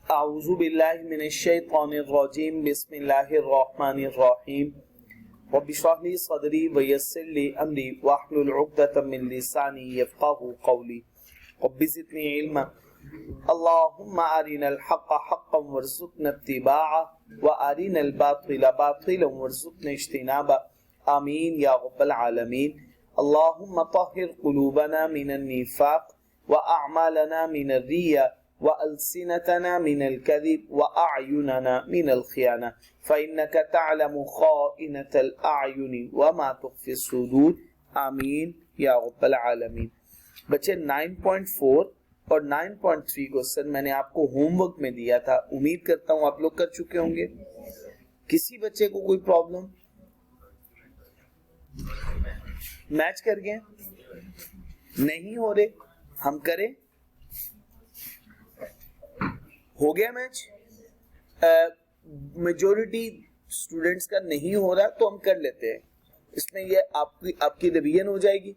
अऊज़ु बिल्लाहि मिनश्शैतानिर्रजीम बिस्मिल्लाहिर्रहमानिर्रहीम रब्बि इश्रह ली सदरी व यस्सिर ली अमरी वहलुल उक़दतम मिन लिसानी यफ़क़हू क़ौली रब्बि ज़िदनी इल्मा अल्लाहुम्मा अरिनल हक़्क़ हक़्क़न वरज़ुक़ना इत्तिबाअह व अरिनल बातिला बातिलन वरज़ुक़ना इज्तिनाबा आमीन या रब्बल आलमीन। अल्लाहुम्मा तहिर क़ुलूबना मिनन निफ़ाक़ व अअमालना मिनर रिया व अलसिनतना मिनल कज़िब व अअयुनना मिनल ख़ियाना फ़इन्नका तअलमु ख़ाइनतल अअयुनि व मा तुख़फ़ी सुदूर आमीन या रब्बल आलमीन। बच्चे 9.4 और 9.3 क्वेश्चन मैंने आपको होमवर्क में दिया था, उम्मीद करता हूँ आप लोग कर चुके होंगे। किसी बच्चे को कोई प्रॉब्लम? मैच कर गए? नहीं हो रहे? हम करें? हो गया मैच? मेजॉरिटी स्टूडेंट्स का नहीं हो रहा तो हम कर लेते हैं, इसमें ये आपकी रिवीजन हो जाएगी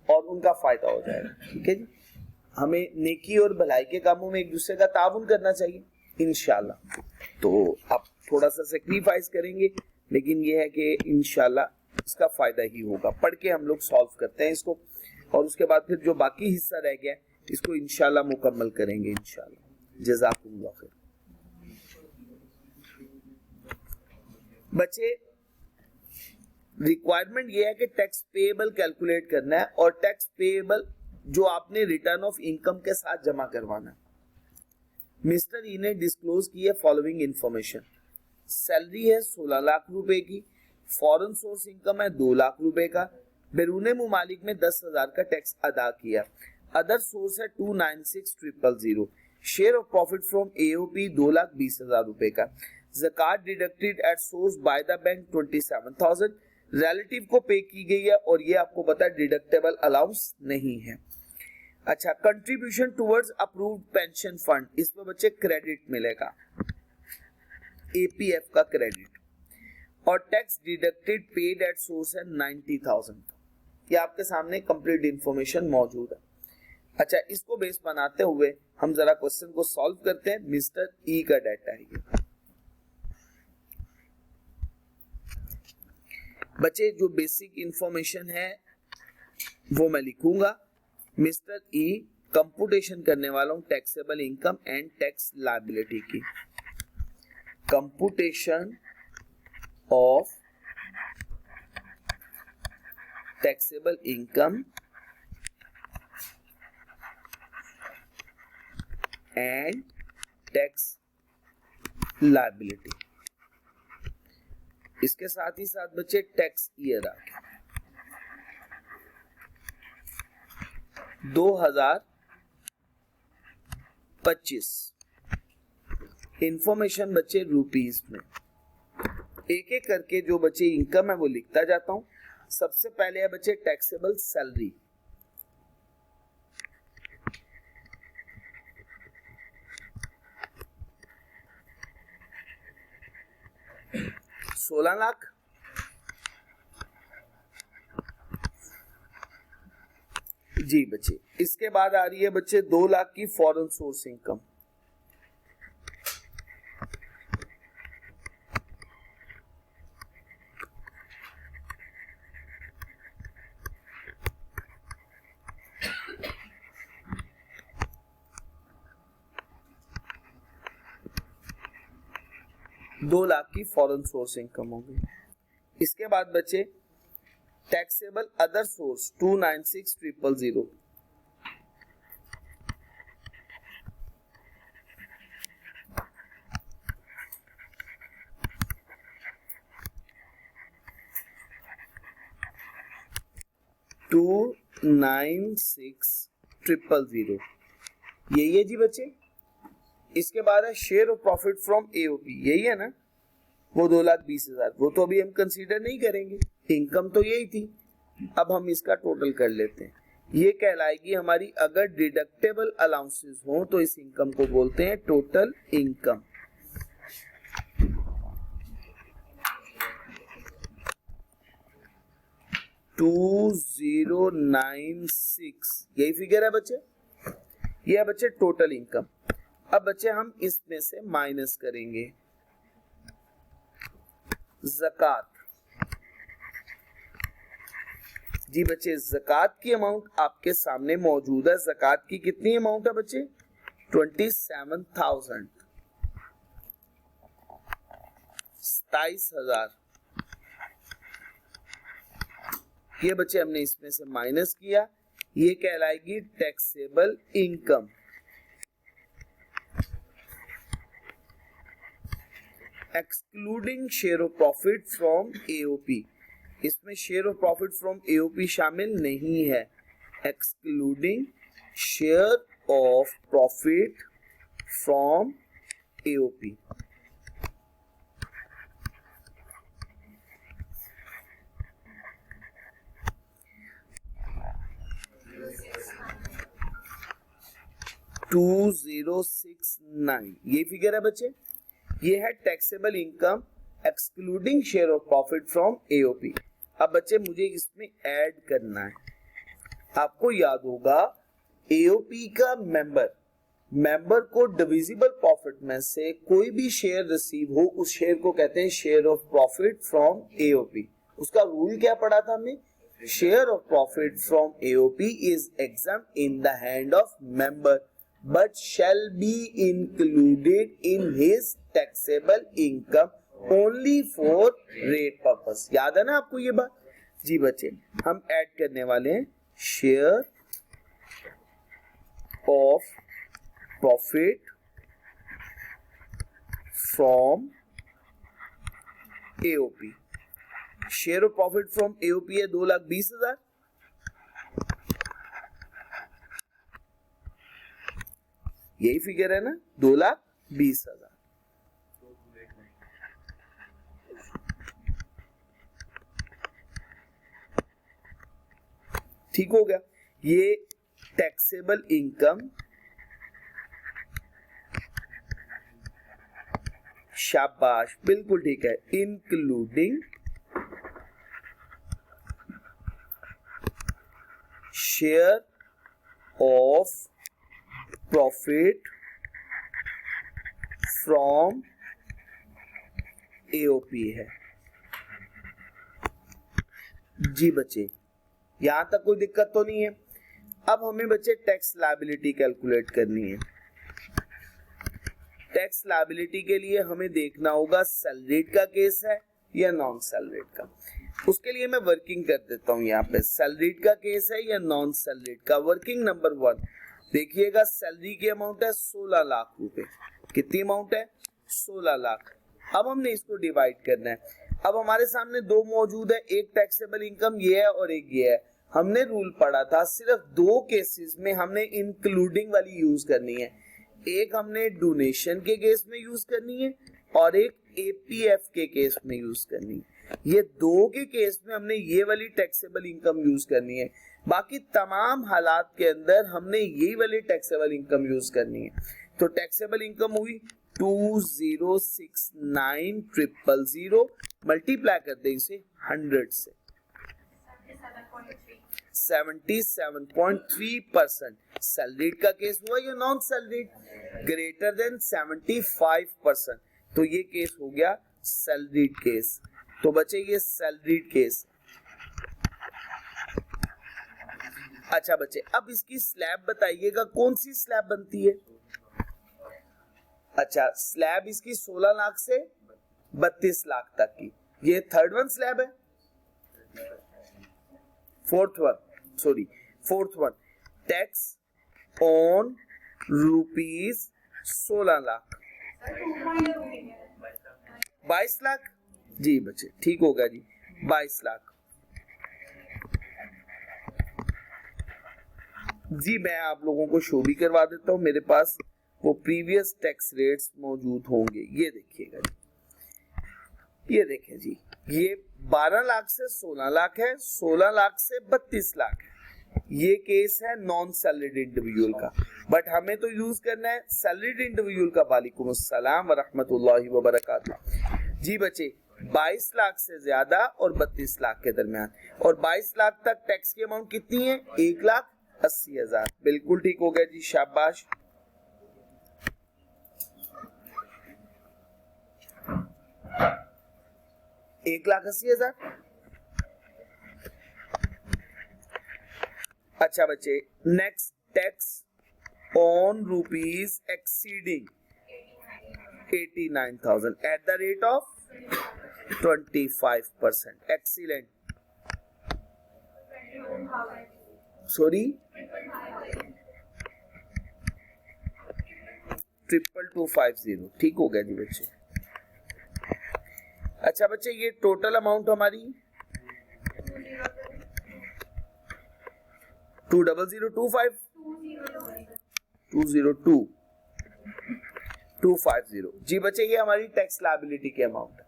और उनका फायदा हो जाएगा। ठीक है जी, हमें नेकी और भलाई के कामों में एक दूसरे का ताउन करना चाहिए इंशाल्लाह। तो आप थोड़ा सा सेक्रीफाइस करेंगे, लेकिन ये है कि इंशाल्लाह इसका फायदा ही होगा। पढ़ के हम लोग सॉल्व करते हैं इसको, और उसके बाद फिर जो बाकी हिस्सा रह गया इसको इंशाल्लाह मुकम्मल करेंगे इंशाल्लाह। जज़ाकुमुल्लाह खैर। बच्चे, रिक्वायरमेंट ये है कि टैक्स पेएबल कैलकुलेट करना है और टैक्स पेएबल जो आपने रिटर्न ऑफ इनकम के साथ जमा करवाना है। मिस्टर ई ने डिस्क्लोज की है फॉलोइंग इंफॉर्मेशन। सैलरी है 16 लाख रुपए की, फॉरेन सोर्स इनकम है 2 लाख रुपए का, बैरून मुमालिक में 10,000 का टैक्स अदा किया, अदर सोर्स है 296,000, share of profit from AOP 2,20,000 रुपए का, ज़कात deducted at source by the bank 27,000, relative को पे की गई है और ये आपको पता है डिडक्टेबल अलाउंस नहीं है। अच्छा, contribution towards approved pension fund, इसमें बच्चे क्रेडिट मिलेगा, एपीएफ का क्रेडिट, और tax deducted paid at source है 90,000। ये आपके सामने कंप्लीट इंफॉर्मेशन मौजूद है। अच्छा, इसको बेस बनाते हुए हम जरा क्वेश्चन को सॉल्व करते हैं। मिस्टर ई का डाटा है ये। बच्चे, जो बेसिक इंफॉर्मेशन है वो मैं लिखूंगा। मिस्टर ई कंप्यूटेशन करने वाला हूं taxable income and tax liability की। Computation of taxable income and tax liability, इसके साथ ही साथ बच्चे टैक्स ईयर आ गया 2025। इंफॉर्मेशन बच्चे रुपीस में, एक एक करके जो बच्चे इनकम है वो लिखता जाता हूं। सबसे पहले है बच्चे टैक्सेबल सैलरी, $16 लाख। जी बच्चे, इसके बाद आ रही है बच्चे 2 लाख की फॉरेन सोर्स इनकम, $2 लाख की फॉरेन सोर्स इनकम होगी। इसके बाद बच्चे टैक्सेबल अदर सोर्स 296,000, यही है जी बच्चे। इसके बाद है share of profit from AOP, यही है ना, वो 2,20,000, वो तो अभी हम कंसीडर नहीं करेंगे, इनकम तो यही थी। अब हम इसका टोटल कर लेते हैं, ये कहलाएगी हमारी, अगर डिडक्टेबल अलाउंसेस हो तो इस इनकम को बोलते हैं टोटल इनकम। $2096, यही फिगर है बच्चे, ये है बच्चे टोटल इनकम। अब बच्चे हम इसमें से माइनस करेंगे ज़कात। जी बच्चे ज़कात की अमाउंट आपके सामने मौजूद है। ज़कात की कितनी अमाउंट है बच्चे? 27,000, 27,000। ये बच्चे हमने इसमें से माइनस किया, ये कहलाएगी taxable income. Excluding share of profit from AOP, इसमें share of profit from AOP शामिल नहीं है। Excluding share of profit from AOP. $2069 ये फिगर है बच्चे। ये है taxable income excluding share of profit from AOP. अब बच्चे मुझे इसमें ऐड करना है। आपको याद होगा एओपी का मेंबर को डिविजिबल प्रॉफिट में से कोई भी शेयर रिसीव हो, उस शेयर को कहते हैं share of profit from AOP. उसका रूल क्या पढ़ा था हमने? Share of profit from AOP is exempt in the hand of member but shall be included in his taxable income only for rate purpose। याद है ना आपको ये बात? जी बच्चे हम ऐड करने वाले हैं share of profit from AOP. Share of profit from AOP है 2,20,000। यही फिगर है ना, 2,20,000। ठीक हो गया। ये टैक्सेबल इनकम शाबाश, बिल्कुल ठीक है। Including share of profit from AOP है। जी बच्चे यहां तक कोई दिक्कत तो नहीं है। अब हमें बच्चे टैक्स लायबिलिटी कैलकुलेट करनी है। टैक्स लायबिलिटी के लिए हमें देखना होगा सैलरीड का केस है या नॉन सैलरीड का। उसके लिए मैं वर्किंग कर देता हूं। यहाँ पे सैलरीड का केस है या नॉन सैलरीड का। वर्किंग नंबर 1 देखिएगा, सैलरी की अमाउंट है 16 लाख रुपए। कितनी अमाउंट है? 16 लाख। अब हमने इसको डिवाइड करना है। अब हमारे सामने दो मौजूद है, एक टैक्सेबल इनकम ये है और एक ये है। हमने रूल पढ़ा था सिर्फ दो केसेस में हमने इंक्लूडिंग वाली यूज करनी है। एक हमने डोनेशन के केस में यूज करनी है और एक एपीएफ के केस में यूज करनी है। ये दो के केस में हमने ये वाली टैक्सेबल इनकम यूज करनी है। बाकी तमाम हालात के अंदर हमने यही वाली टैक्सेबल इनकम यूज करनी है। तो टैक्सेबल इनकम हुई 2069,000 मल्टीप्लाई कर दे इसे 100 से। 77.3%। सैलरीड का केस हुआ या नॉन सैलरीड? Greater than 75%। तो ये केस हो गया सैलरीड केस। तो बचे ये सैलरीड केस। अच्छा बच्चे अब इसकी स्लैब बताइएगा, कौन सी स्लैब बनती है? अच्छा स्लैब इसकी 16 लाख से 32 लाख तक की। ये थर्ड वन स्लैब है। Fourth one tax on rupees 16 lakh 22 lakh. जी बच्चे ठीक होगा जी, 22 लाख। जी मैं आप लोगों को शो भी करवा देता हूं, मेरे पास वो प्रीवियस टैक्स रेट्स मौजूद होंगे। ये देखिएगा जी, ये देखिए जी, ये 12 लाख से 16 लाख है, 16 लाख से 32 लाख है। ये केस है नॉन सैलरीड इंडिविजुअल का, बट हमें तो यूज करना है सैलरीड इंडिविजुअल का। वालेकुम अस्सलाम व रहमतुल्लाहि व बरकातुहू। जी बच्चे 22 लाख से ज्यादा और 32 लाख के दरमियान, और 22 लाख तक टैक्स की अमाउंट कितनी है? 1,80,000। बिल्कुल ठीक हो गया जी, शाबाश। 1,80,000। अच्छा बच्चे, next tax on rupees exceeding 89,000 at the rate of 25%। Excellent. Sorry, 22250। ठीक हो गया जी बच्चे। अच्छा बच्चे, ये टोटल अमाउंट हमारी 20025 202,250। जी बच्चे, ये हमारी टैक्स लायबिलिटी की अमाउंट है।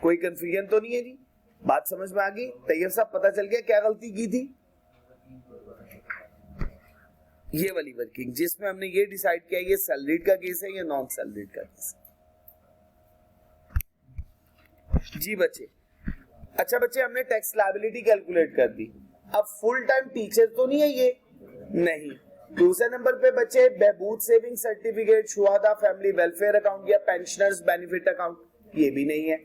कोई कंफ्यूजन तो नहीं है जी? बात समझ में आ गई? तैयब साहब, पता चल गया क्या गलती की थी? ये वाली वर्किंग जिसमें हमने ये डिसाइड किया ये सैलरीड का केस है या नॉन सैलरीड का केस है। जी बच्चे, अच्छा बच्चे, हमने टैक्स लायबिलिटी कैलकुलेट कर दी। अब फुल टाइम टीचर तो नहीं है ये? नहीं। दूसरे नंबर पे बच्चे, Behbood saving certificate, Shuhada family welfare account या पेंशनर्स बेनिफिट अकाउंट, ये भी नहीं है।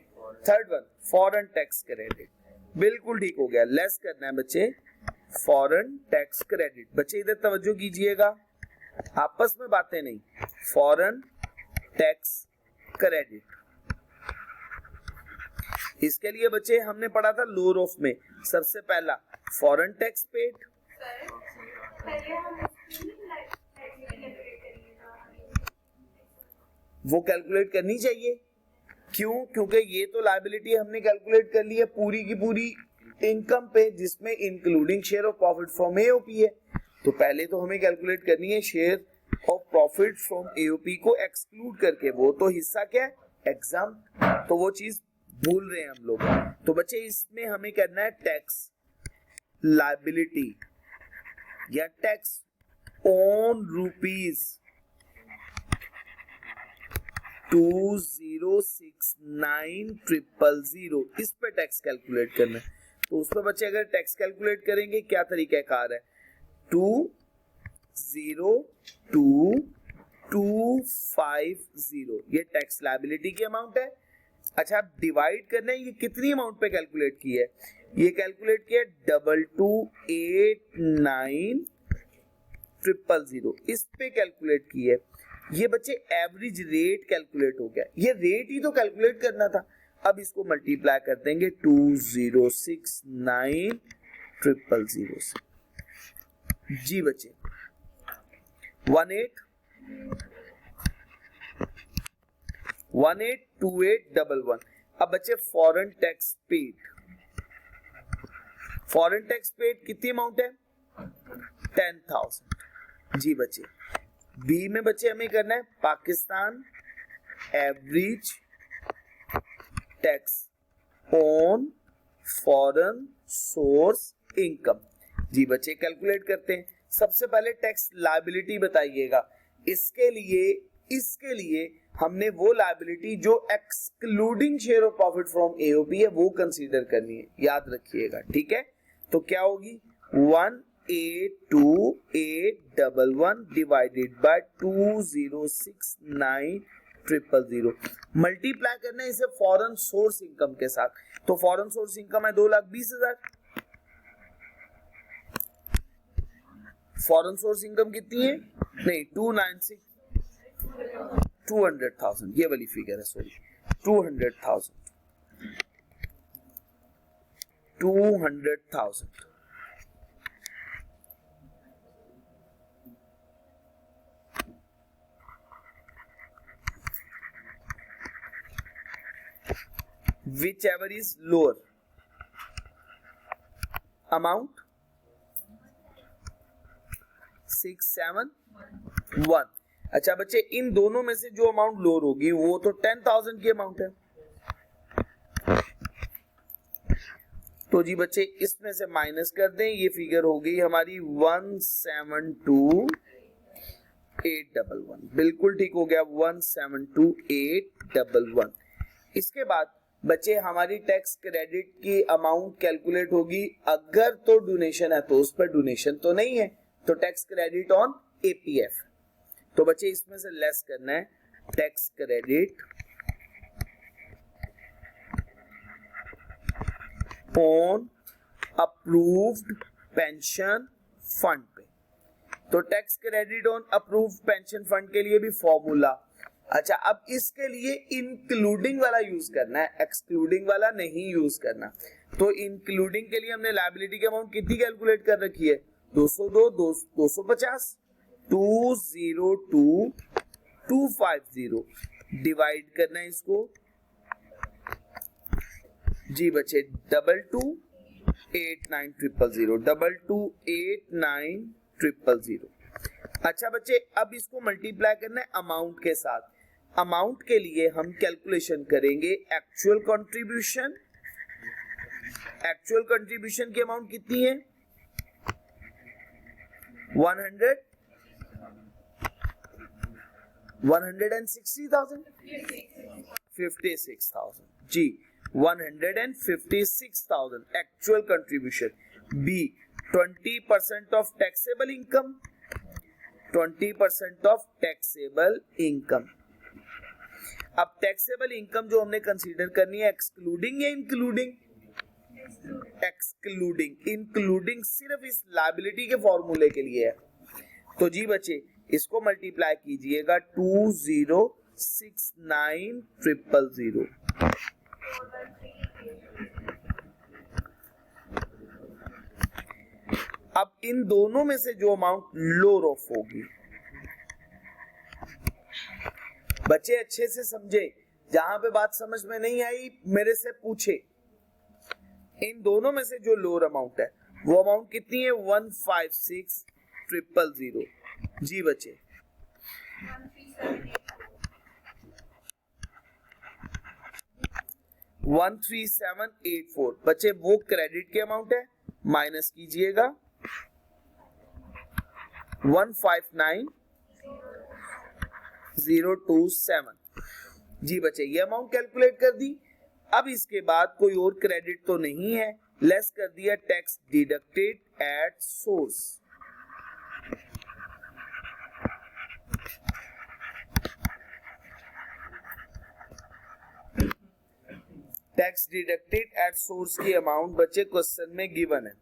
Third one, foreign tax credit. बिल्कुल ठीक हो गया, लेस करना है बच्चे फॉरेन टैक्स क्रेडिट। बच्चे इधर तवज्जो कीजिएगा, आपस में बातें नहीं। फॉरेन टैक्स क्रेडिट, इसके लिए बच्चे हमने पढ़ा था लोअर ऑफ में। सबसे पहला फॉरेन टैक्स पेड, वो कैलकुलेट करनी चाहिए। क्यों? क्योंकि ये तो लायबिलिटी हमने कैलकुलेट कर ली है पूरी की पूरी इनकम पे, जिसमें including share of profit from AOP है। तो पहले तो हमें कैलकुलेट करनी है share of profit from AOP को एक्सक्लूड करके। वो तो हिस्सा क्या है? एग्जाम। तो वो चीज भूल रहे हैं हम लोग। तो बच्चे, इसमें हमें करना है टैक्स लायबिलिटी या टैक्स ऑन रुपीज 2,069,000। इस पे टैक्स कैलकुलेट करना है। तो उस पर बच्चे अगर टैक्स कैलकुलेट करेंगे, क्या तरीका कार है? 2,02250, ये टैक्स लायबिलिटी की अमाउंट है। अच्छा, आप डिवाइड करना है, ये कितनी अमाउंट पे कैलकुलेट की है? ये कैलकुलेट किया 2,289,000, इस पे कैलकुलेट की है। ये बच्चे एवरेज रेट कैलकुलेट हो गया। ये रेट ही तो कैलकुलेट करना था। अब इसको मल्टीप्लाई कर देंगे 2,069,000 से। जी बच्चे, 182811। अब बच्चे foreign tax paid, foreign tax paid कितनी अमाउंट है? 10,000। जी बच्चे, बी में बच्चे हमें करना है Pakistan average tax on foreign source income. जी बच्चे, कैलकुलेट करते हैं। सबसे पहले टैक्स लायबिलिटी बताइएगा। इसके लिए हमने वो लायबिलिटी जो excluding share of profit from AOP है वो कंसीडर करनी है, याद रखिएगा। ठीक है, तो क्या होगी? 1,82811 डिवाइडेड बाय 2,069,000। मल्टीप्लाई करना है इसे फॉरेन सोर्स इनकम के साथ। तो फॉरेन सोर्स इनकम है 2,20,000। फॉरेन सोर्स इनकम कितनी है? नहीं, 200,000, ये वाली फिगर है, sorry 200,000। whichever is lower amount 671। अच्छा बच्चे, इन दोनों में से जो अमाउंट लोअर होगी वो तो 10,000 की अमाउंट है। तो जी बच्चे, इसमें से माइनस कर दें, ये फिगर हो गई हमारी 172,811। बिल्कुल ठीक हो गया, 172,811। इसके बाद बच्चे हमारी टैक्स क्रेडिट की अमाउंट कैलकुलेट होगी। अगर तो डोनेशन है तो उस पर डोनेशन तो नहीं है, तो टैक्स क्रेडिट ऑन एपीएफ। तो बच्चे इसमें से लेस करना है tax credit on approved pension fund पे। तो tax credit on approved pension fund के लिए भी फॉर्मूला। अच्छा, अब इसके लिए इंक्लूडिंग वाला यूज करना है, एक्सक्लूडिंग वाला नहीं यूज करना। तो इंक्लूडिंग के लिए हमने लायबिलिटी की अमाउंट कितनी कैलकुलेट कर रखी है, 202, 250, 202 250 डिवाइड करना है इसको जी बच्चे 228900 228900। अच्छा बच्चे, अब इसको मल्टीप्लाई करना है अमाउंट के साथ। अमाउंट के लिए हम कैलकुलेशन करेंगे एक्चुअल कंट्रीब्यूशन। एक्चुअल कंट्रीब्यूशन की अमाउंट कितनी है, 160,000 56,000 जी 156,000 actual contribution. B 20% of taxable income, 20% of taxable income. अब टैक्सेबल इनकम जो हमने कंसीडर करनी है एक्सक्लूडिंग या इंक्लूडिंग, एक्सक्लूडिंग। इंक्लूडिंग सिर्फ इस लायबिलिटी के फॉर्मूले के लिए है। तो जी बच्चे इसको मल्टीप्लाई कीजिएगा 2069000। अब इन दोनों में से जो अमाउंट लोअर ऑफ होगी, बच्चे अच्छे से समझे, जहां पे बात समझ में नहीं आई मेरे से पूछे। इन दोनों में से जो लोअर अमाउंट है वो अमाउंट कितनी है, 156,000 जी बच्चे। 13784 बच्चे वो क्रेडिट की अमाउंट है, माइनस कीजिएगा 159027 जी बच्चे। ये अमाउंट कैलकुलेट कर दी। अब इसके बाद कोई और क्रेडिट तो नहीं है, लेस कर दिया tax deducted at source. Tax deducted at source की अमाउंट बच्चे क्वेश्चन में गिवन है।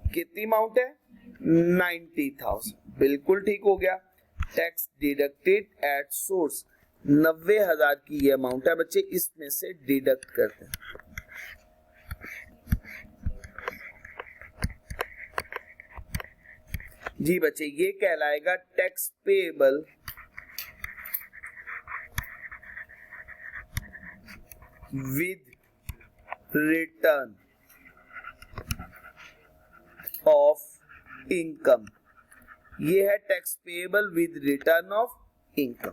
कितनी अमाउंट है, 90,000। बिल्कुल ठीक हो गया। टैक्स डिडक्टेड एट सोर्स 90,000 की ये अमाउंट है बच्चे, इसमें से डिडक्ट करते हैं। जी बच्चे ये कहलाएगा tax payable with return of income. ये है tax payable with return of income.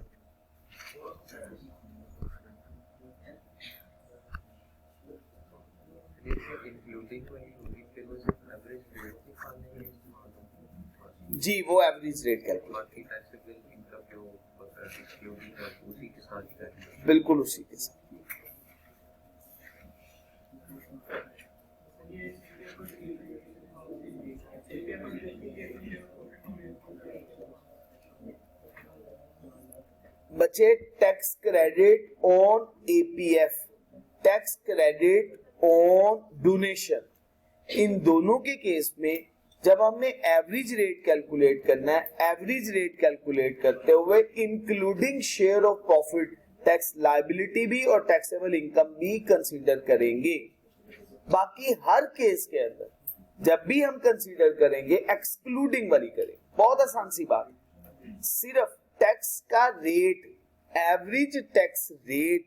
जी वो एवरेज रेट कैलकुलेट, बिल्कुल उसी के साथ। बच्चे tax credit on APF, tax credit on donation, इन दोनों के केस में जब हमने एवरेज रेट कैलकुलेट करना है, एवरेज रेट कैलकुलेट करते हुए including share of profit, tax liability भी और टैक्सेबल इनकम भी कंसीडर करेंगे। बाकी हर केस के अंदर जब भी हम कंसीडर करेंगे एक्सक्लूडिंग वाली करेंगे। बहुत आसान सी बात, सिर्फ टैक्स का रेट, एवरेज टैक्स रेट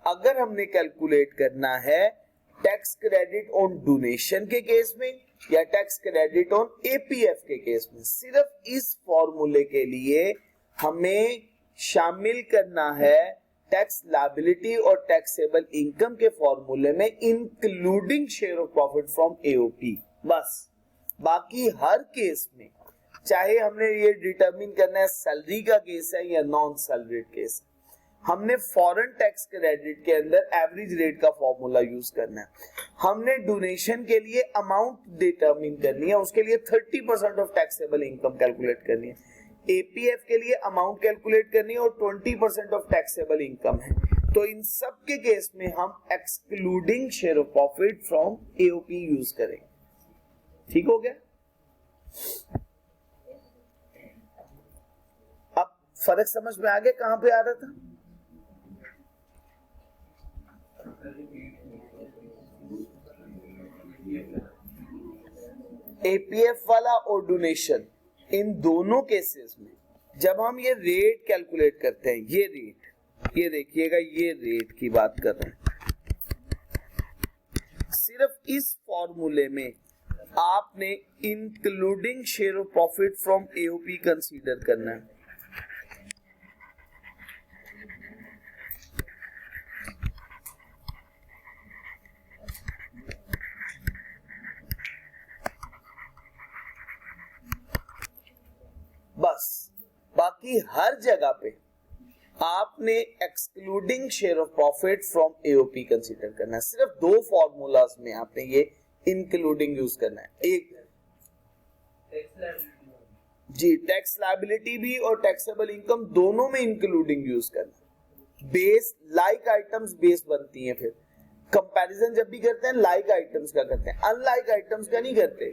अगर हमने कैलकुलेट करना है टैक्स क्रेडिट ऑन डोनेशन के केस में या टैक्स क्रेडिट ऑन एपीएफ के केस में, सिर्फ इस फॉर्मूले के लिए हमें शामिल करना है टैक्स लायबिलिटी और टैक्सेबल इनकम के फॉर्मूले में including share of profit from AOP बस। बाकी हर केस में चाहे हमने ये डिटरमिन करना है सैलरी का केस है या नॉन सैलरीड केस, हमने फॉरेन टैक्स क्रेडिट के अंदर एवरेज रेट का फॉर्मूला यूज करना है। हमने डोनेशन के लिए अमाउंट डिटरमिन करनी है, उसके लिए 30% ऑफ टैक्सेबल इनकम कैलकुलेट करनी है। एपीएफ के लिए अमाउंट कैलकुलेट करनी है और 20% ऑफ टैक्सेबल इनकम है। तो इन सब के केस में हम excluding share of profit from AOP use करेंगे। ठीक हो गया? अब फर्क समझ में आ गया कहां पे आ रहा था? एपीएफ वाला और डोनेशन, इन दोनों केसेस में जब हम ये रेट कैलकुलेट करते हैं, ये रेट, ये देखिएगा, ये रेट की बात कर रहे हैं, सिर्फ इस फॉर्मूले में आपने including share of profit from AOP consider करना है। बस, बाकी हर जगह पे आपने excluding share of profit from AOP consider करना है। सिर्फ दो फॉर्मूलाज में आपने ये इंक्लूडिंग यूज करना है। एक जी, टैक्स लायबिलिटी भी और टैक्सेबल इनकम दोनों में इंक्लूडिंग यूज करना है। बेस, लाइक आइटम्स बेस बनती हैं। फिर कंपैरिजन जब भी करते हैं लाइक आइटम्स का करते हैं, अनलाइक आइटम्स का नहीं करते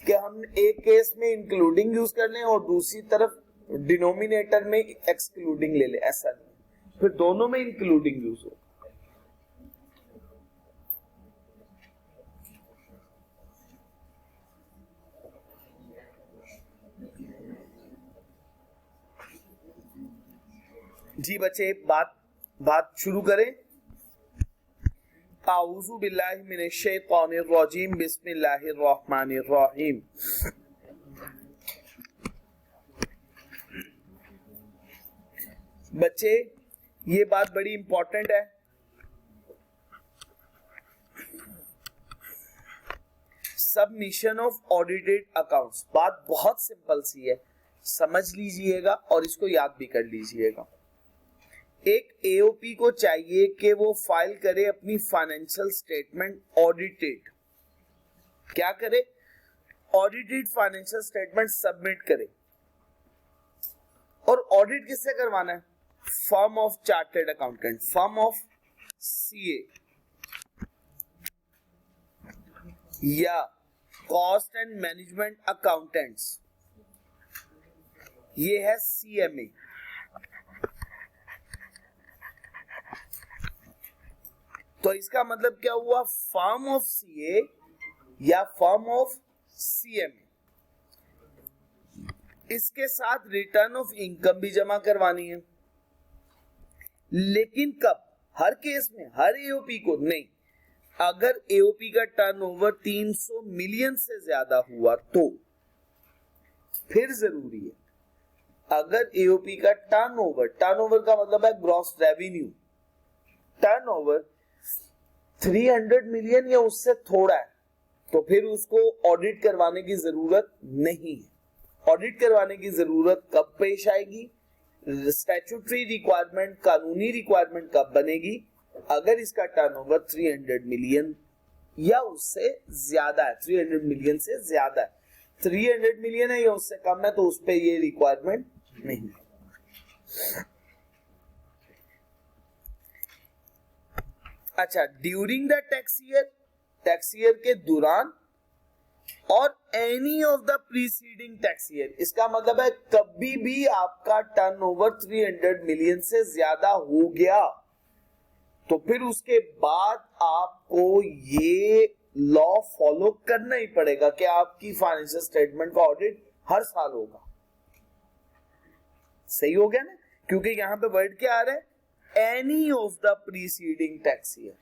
कि हम एक केस में इंक्लूडिंग यूज कर लें और दूसरी तरफ डिनोमिनेटर में एक्सक्लूडिंग ले लें, ऐसा नहीं। फिर दोनों में इंक्लूडिंग यूज हो। जी बच्चे, बात शुरू करें। आऊज़ु बिल्लाहि मिनश शैतानिर रजीम, बिस्मिल्लाहिर रहमानिर रहीम। बच्चे, ये बात बड़ी इंपॉर्टेंट है। सबमिशन ऑफ ऑडिटेड अकाउंट्स, बात बहुत सिंपल सी है, समझ लीजिएगा और इसको याद भी कर लीजिएगा। एक एओपी को चाहिए कि वो फाइल करे अपनी फाइनेंशियल स्टेटमेंट ऑडिटेड। क्या करे? ऑडिटेड फाइनेंशियल स्टेटमेंट सबमिट करे। और ऑडिट किससे करवाना है? Firm of chartered accountant, firm of CA या कॉस्ट एंड मैनेजमेंट अकाउंटेंट्स, ये है सीएमए। तो इसका मतलब क्या हुआ? फर्म ऑफ सीए या फर्म ऑफ सीएमए। इसके साथ रिटर्न ऑफ इनकम भी जमा करवानी है। लेकिन कब? हर केस में, हर एओपी को नहीं। अगर एओपी का टर्नओवर 300 मिलियन से ज्यादा हुआ तो फिर जरूरी है। अगर एओपी का टर्नओवर का मतलब है ग्रॉस रेवेन्यू, टर्नओवर 300 मिलियन या उससे थोड़ा है तो फिर उसको ऑडिट करवाने की जरूरत नहीं है। ऑडिट करवाने की जरूरत कब पेश आएगी? स्टैट्यूटरी रिक्वायरमेंट, कानूनी रिक्वायरमेंट कब बनेगी? अगर इसका टर्नओवर 300 मिलियन या उससे ज्यादा है। 300 मिलियन से ज्यादा है, 300 मिलियन है या उससे कम है तो उस पर ये रिक्वायरमेंट नहीं है। अच्छा, ड्यूरिंग द टैक्स ईयर के दौरान और any of the preceding tax year, इसका मतलब है कभी भी आपका टर्नओवर 300 मिलियन से ज्यादा हो गया तो फिर उसके बाद आपको ये लॉ फॉलो करना ही पड़ेगा कि आपकी फाइनेंशियल स्टेटमेंट का ऑडिट हर साल होगा। सही हो गया ना? क्योंकि यहां पे वर्ड क्या आ रहा है? Any of the preceding tax year,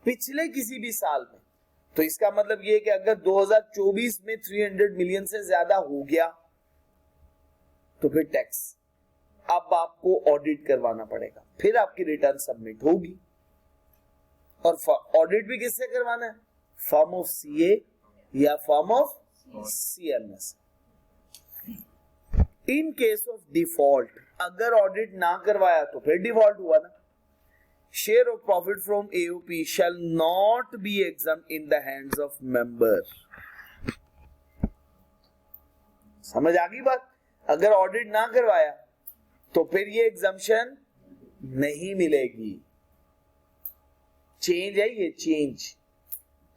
पिछले किसी भी साल में। तो इसका मतलब ये कि अगर 2024 में 300 मिलियन से ज्यादा हो गया तो फिर टैक्स अब आपको ऑडिट करवाना पड़ेगा, फिर आपकी रिटर्न सबमिट होगी। और ऑडिट भी किससे करवाना है? फर्म ऑफ सीए या firm of CMS. In case of default, अगर ऑडिट ना करवाया तो फिर डिफॉल्ट हुआ ना। Share of profit from AOP shall not be examined in the hands of member. समझ आ गई बात? अगर ऑडिट ना करवाया तो फिर ये एग्जम्पशन नहीं मिलेगी। चेंज है ये, चेंज।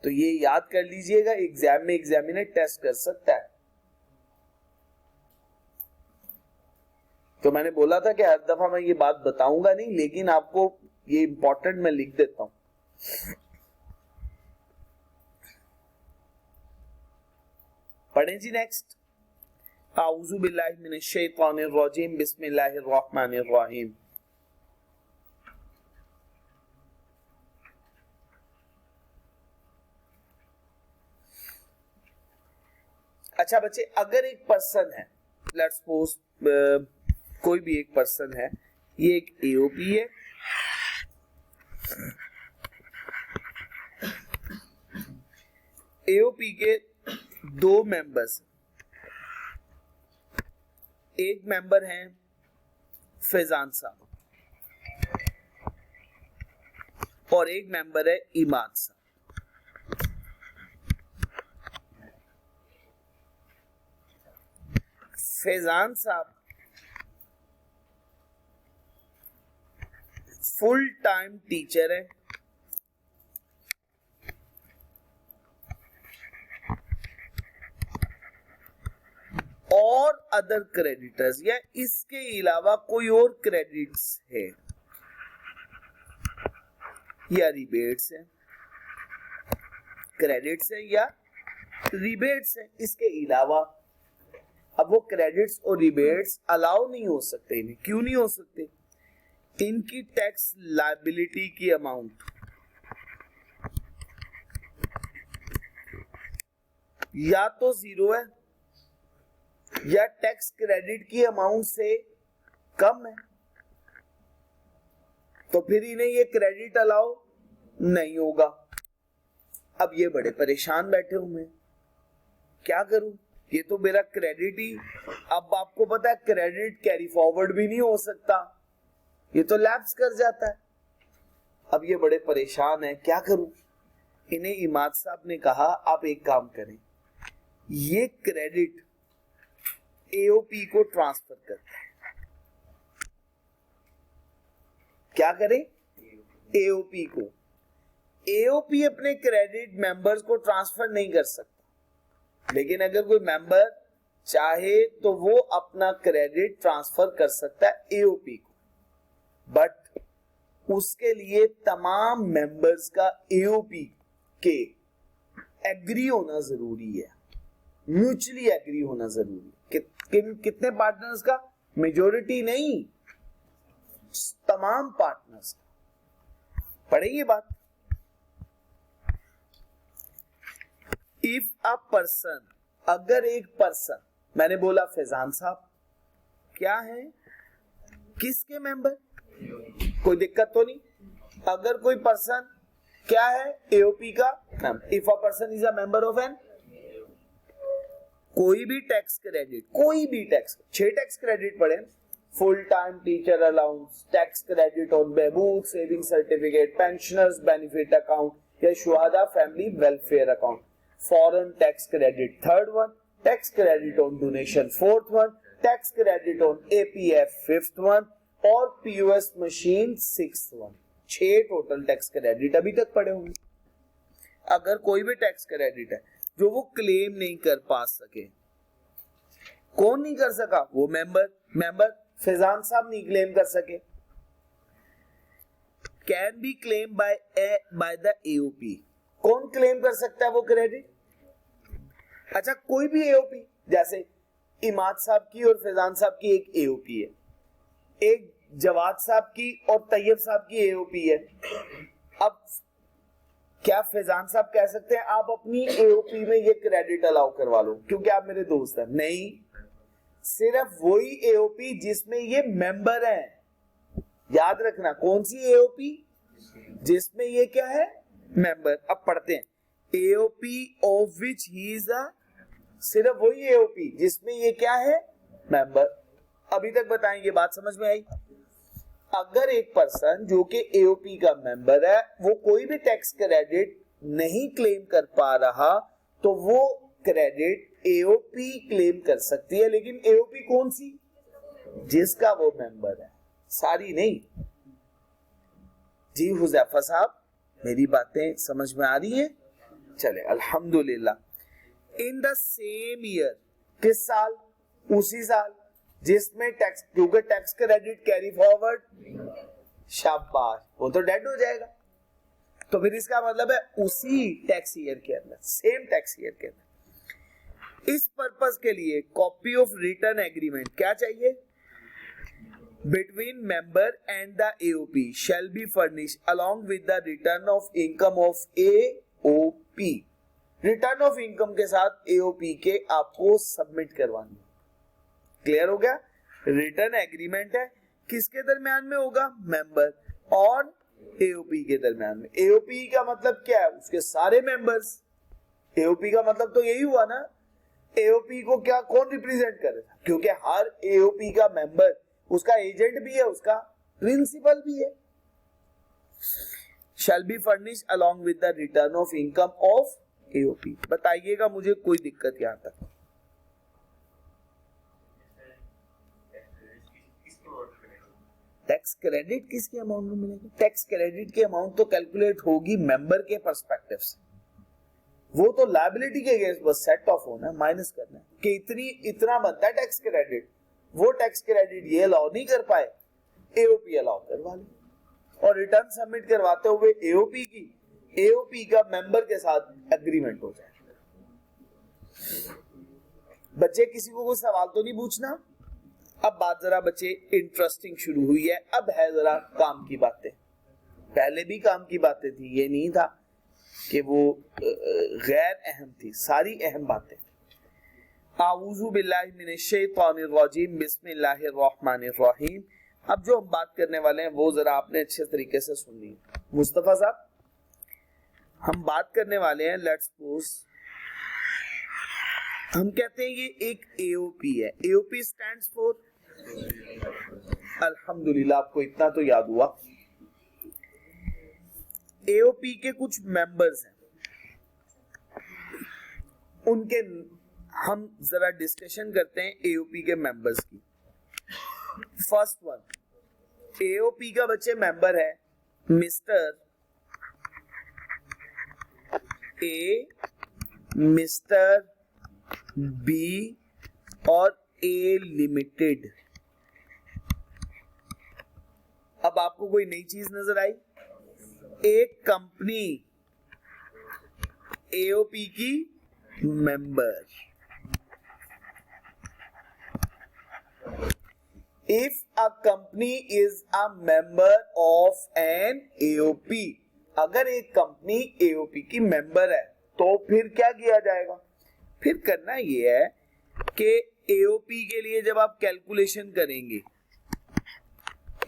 तो ये याद कर लीजिएगा, एग्जाम में एग्जामिनर टेस्ट कर सकता है। तो मैंने बोला था कि हर दफा मैं ये बात बताऊंगा नहीं, लेकिन आपको ये इंपॉर्टेंट मैं लिख देता हूं। पढ़ें जी नेक्स्ट। आऊज़ु बिल्लाहि मिनश शैतानिर रजीम, बिस्मिल्लाहिर रहमानिर रहीम। अच्छा बच्चे, अगर एक पर्सन है, लेट्स सपोज कोई भी एक पर्सन है, ये एक एओपी है, एओपी के दो मेंबर्स, एक मेंबर हैं फैजान साहब और एक मेंबर है इमाद साहब। फैजान साहब फुल टाइम टीचर है, और अदर क्रेडिटर्स या इसके अलावा कोई और क्रेडिट्स है या रिबेट्स है, क्रेडिट्स है या रिबेट्स है, इसके अलावा। अब वो क्रेडिट्स और रिबेट्स अलाउ नहीं हो सकते। इन्हें क्यों नहीं हो सकते? इनकी टैक्स लायबिलिटी की अमाउंट या तो जीरो है या टैक्स क्रेडिट की अमाउंट से कम है, तो फिर इन्हें ये क्रेडिट अलाउ नहीं होगा। अब ये बड़े परेशान बैठे हुए हैं, क्या करूं? ये तो मेरा क्रेडिट ही, अब आपको पता है क्रेडिट कैरी फॉरवर्ड भी नहीं हो सकता, ये तो लैप्स कर जाता है। अब ये बड़े परेशान है, क्या करूं? इन्हें इमाद साहब ने कहा आप एक काम करें, ये क्रेडिट एओपी को ट्रांसफर करते हैं। क्या करें? एओपी को। एओपी अपने क्रेडिट मेंबर्स को ट्रांसफर नहीं कर सकता, लेकिन अगर कोई मेंबर चाहे तो वो अपना क्रेडिट ट्रांसफर कर सकता है एओपी को, बट उसके लिए तमाम मेंबर्स का एओपी के एग्री होना जरूरी है, म्यूचुअली एग्री होना जरूरी है। कितने पार्टनर्स का? मेजॉरिटी नहीं, तमाम पार्टनर्स का। पढ़ेंगे बात। इफ अ पर्सन, अगर एक पर्सन, मैंने बोला फैजान साहब क्या है, किसके मेंबर? कोई दिक्कत तो नहीं। अगर कोई पर्सन क्या है, एओपी का member. If a person is a member of an, कोई भी टैक्स क्रेडिट, कोई भी टैक्स, 6 टैक्स क्रेडिट पढ़े, full time teacher allowance, tax credit on Mehboob saving certificate, pensioners benefit account या Shuhada family welfare account. Foreign tax credit third one, tax credit on donation fourth one, tax credit on APF fifth one और POS machine sixth one. 6 total tax credit अभी तक पढ़े होंगे। अगर कोई भी tax credit है जो वो क्लेम नहीं कर पा सके, कौन नहीं कर सका? वो मेंबर फैजान साहब नहीं क्लेम कर सके। Can be claim by the AOP. कौन क्लेम कर सकता है वो क्रेडिट? अच्छा, कोई भी एओपी, जैसे इमाद साहब की और फैजान साहब की एक एओपी है, एक जवाद साहब की और तैयब साहब की एओपी है। अब क्या फैजान साहब कह सकते हैं आप अपनी एओपी में ये क्रेडिट अलाउ करवा लो क्योंकि आप मेरे दोस्त हैं? नहीं, सिर्फ वही एओपी जिसमें ये मेंबर है। याद रखना, कौन सी एओपी? जिसमें ये क्या है, मेंबर। अब पढ़ते हैं, AOP of which he is a, सिर्फ वही एओपी जिसमें ये क्या है, मेंबर। अभी तक बताएंगे, बात समझ में आई? अगर एक पर्सन जो कि एओपी का मेंबर है वो कोई भी टैक्स क्रेडिट नहीं क्लेम कर पा रहा, तो वो क्रेडिट एओपी क्लेम कर सकती है। लेकिन एओपी कौन सी? जिसका वो मेंबर है, सारी नहीं। जी हुज़ैफा साहब, मेरी बातें समझ में आ रही है? चले अल्हम्दुलिल्लाह। इन द सेम ईयर, किस साल? उसी साल जिसमें टैक्स, क्योंकि टैक्स क्रेडिट कैरी फॉरवर्ड, शाबाश, वो तो डेड हो जाएगा। तो फिर इसका मतलब है उसी टैक्स ईयर के अंदर, सेम टैक्स ईयर के अंदर। इस पर्पस के लिए कॉपी ऑफ रिटर्न एग्रीमेंट क्या चाहिए? Between member and the AOP shall be furnish along with the return of income of AOP. Return of income के साथ एओपी के आपको सबमिट करवानी। क्लियर हो गया? रिटर्न एग्रीमेंट है, किसके दरमियान में होगा? मेंबर और एओपी के दरमियान में। एओपी का मतलब क्या है? उसके सारे मेंबर्स। एओपी का मतलब तो यही हुआ ना, एओपी को क्या कौन रिप्रेजेंट करेगा? क्योंकि हर एओपी का मेंबर उसका एजेंट भी है, उसका प्रिंसिपल भी है। Shall be furnish along with the return of income of AOP. बताइएगा मुझे कोई दिक्कत यहां तक? टैक्स क्रेडिट किसके अमाउंट में मिलेगी? टैक्स क्रेडिट की अमाउंट तो कैलकुलेट होगी मेंबर के पर्सपेक्टिव से, वो तो लायबिलिटी के अगेंस्ट बस सेट ऑफ होना, माइनस करना है कि इतना बनता है टैक्स क्रेडिट। वो टैक्स क्रेडिट ये अलाउ नहीं कर पाए, एओपी अलाउ करवा ले, और रिटर्न सबमिट करवाते हुए एओपी का मेंबर के साथ एग्रीमेंट हो जाए। बच्चे किसी को कोई सवाल तो नहीं पूछना? अब बात जरा बच्चे इंटरेस्टिंग शुरू हुई है, अब है जरा काम की बातें। पहले भी काम की बातें थी, ये नहीं था कि वो गैर अहम थी, सारी अहम बातें। आऊज़ु बिल्लाहि मिनश शैतानिर रजीम, बिस्मिल्लाहिर रहमानिर रहीम। अब जो हम बात करने वाले हैं वो जरा आपने अच्छे तरीके से सुन ली। मुस्तफा साहब, हम बात करने वाले हैं, लेट्स सपोज हम कहते हैं ये एक एओपी है। एओपी स्टैंड्स फॉर, अल्हम्दुलिल्लाह आपको इतना तो याद हुआ। एओपी के कुछ मेंबर्स हैं, उनके हम जरा डिस्कशन करते हैं एओपी के मेंबर्स की। फर्स्ट वन, एओपी का बच्चे मेंबर है मिस्टर ए, मिस्टर बी और ए लिमिटेड। अब आपको कोई नई चीज नजर आई? एक कंपनी एओपी की member. If a company is a member of an AOP, अगर एक कंपनी एओपी की मेंबर है तो फिर क्या किया जाएगा? फिर करना ये है कि एओपी के लिए जब आप कैलकुलेशन करेंगे,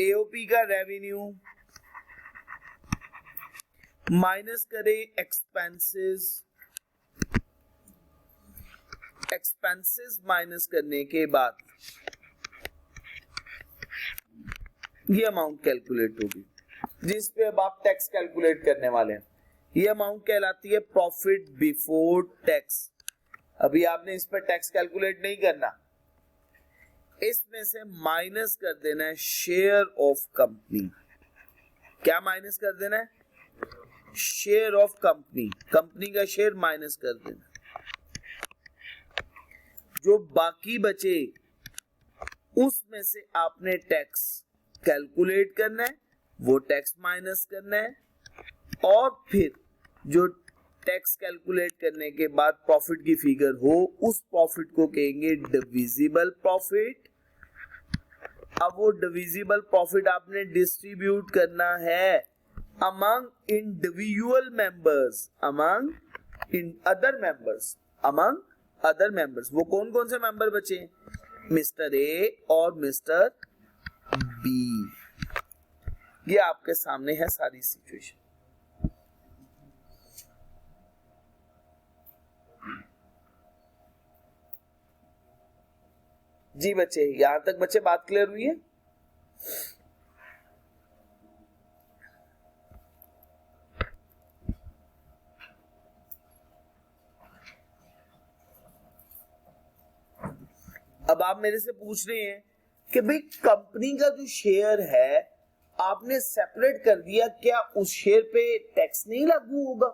एओपी का रेवेन्यू माइनस करें एक्सपेंसेस माइनस करने के बाद ये अमाउंट कैलकुलेट होगी, जिस पे अब आप टैक्स कैलकुलेट करने वाले हैं। ये अमाउंट कहलाती है प्रॉफिट बिफोर टैक्स। अभी आपने इस पर टैक्स कैलकुलेट नहीं करना, इसमें से माइनस कर देना है शेयर ऑफ कंपनी। क्या माइनस कर देना है? शेयर ऑफ कंपनी, कंपनी का शेयर माइनस कर देना। जो बाकी बचे उसमें से आपने टैक्स कैलकुलेट करना है, वो टैक्स माइनस करना है, और फिर जो टैक्स कैलकुलेट करने के बाद प्रॉफिट की फिगर हो, उस प्रॉफिट को कहेंगे डिविजिबल प्रॉफिट। अब वो डिविजिबल प्रॉफिट आपने डिस्ट्रीब्यूट करना है among individual members, among in other members, among other members. वो कौन कौन से मेंबर बचे? मिस्टर ए और मिस्टर बी। ये आपके सामने है सारी सिचुएशन। जी बच्चे, यहां तक बच्चे बात क्लियर हुई है? अब आप मेरे से पूछ रहे हैं कि भाई कंपनी का जो शेयर है आपने सेपरेट कर दिया, क्या उस शेयर पे टैक्स नहीं लागू होगा?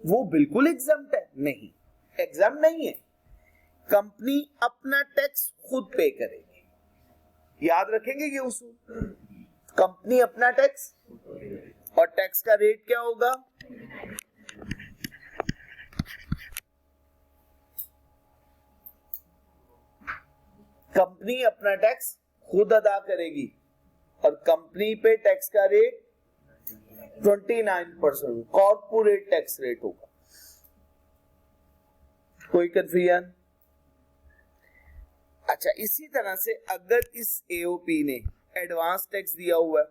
वो बिल्कुल एग्जम्प्ट है। नहीं, एग्जम्प्ट नहीं है। कंपनी अपना टैक्स खुद पे करेगी, याद रखेंगे ये उसूल। कंपनी अपना टैक्स, और टैक्स का रेट क्या होगा? कंपनी अपना टैक्स खुद अदा करेगी और कंपनी पे टैक्स का रेट 29% कॉर्पोरेट टैक्स रेट होगा। कोई कंफ्यूजन? अच्छा, इसी तरह से अगर इस एओपी ने एडवांस टैक्स दिया हुआ है,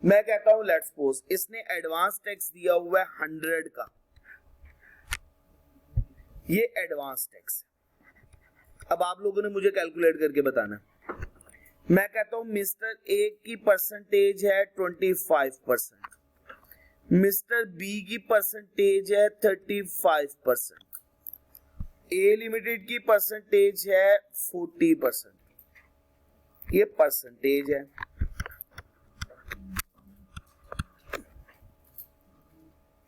मैं कहता हूं लेट्स सपोज इसने एडवांस टैक्स दिया हुआ है 100 का, ये एडवांस टैक्स। अब आप लोगों ने मुझे कैलकुलेट करके बताना। मैं कहता हूं मिस्टर ए की परसेंटेज है 25%, मिस्टर बी की परसेंटेज है 35%, ए लिमिटेड की परसेंटेज है 40%। ये परसेंटेज है।